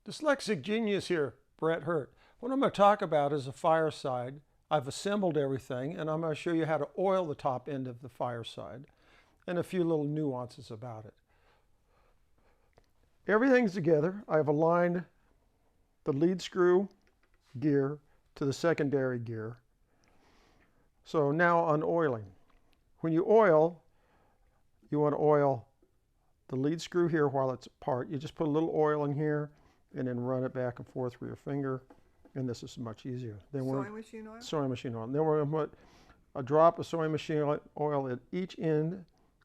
Dyslexic genius here, Brett Hurt. What I'm going to talk about is a Fireside. I've assembled everything, and I'm going to show you how to oil the top end of the Fireside and a few little nuances about it. Everything's together. I've aligned the lead screw gear to the secondary gear. So now on oiling. When you oil, you want to oil the lead screw here while it's apart. You just put a little oil in here and then run it back and forth with your finger, and this is much easier. Then sewing machine oil? Sewing machine oil. Then we're going to put a drop of sewing machine oil at each end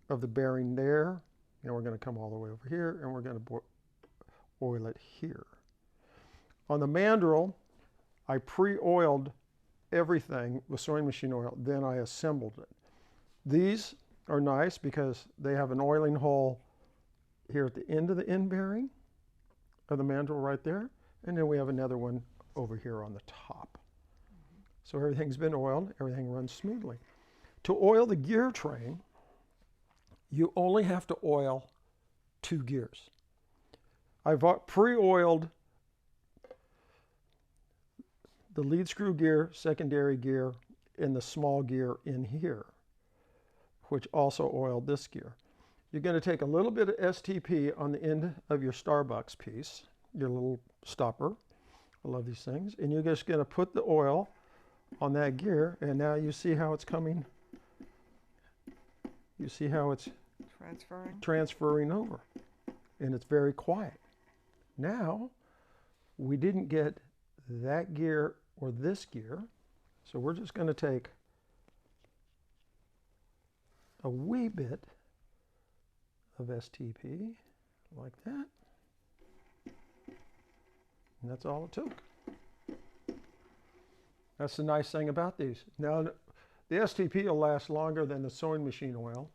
of the bearing there, and we're going to come all the way over here, and we're going to oil it here. On the mandrel, I pre-oiled everything with sewing machine oil, then I assembled it. These are nice because they have an oiling hole here at the end of the end bearing of the mandrel right there, and then we have another one over here on the top. So everything's been oiled, everything runs smoothly. To oil the gear train, you only have to oil 2 gears. I've pre-oiled the lead screw gear, secondary gear, and the small gear in here, which also oiled this gear. You're going to take a little bit of STP on the end of your Starbucks piece, your little stopper. I love these things. And you're just going to put the oil on that gear, and now you see how it's coming. You see how it's transferring over, and it's very quiet. Now, we didn't get that gear or this gear, so we're just going to take a wee bit of STP like that, and that's all it took. That's the nice thing about these. Now the STP will last longer than the sewing machine oil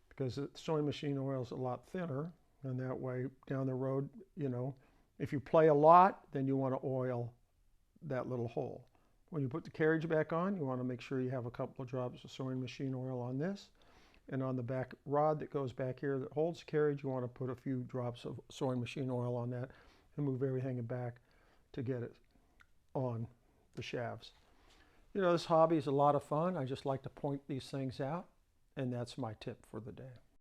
because the sewing machine oil is a lot thinner, and that way down the road, you know, if you play a lot, then you want to oil that little hole. When you put the carriage back on, you want to make sure you have a couple of drops of sewing machine oil on this. And on the back rod that goes back here that holds the carriage, you want to put a few drops of sewing machine oil on that and move everything back to get it on the shafts. You know, this hobby is a lot of fun. I just like to point these things out, and that's my tip for the day.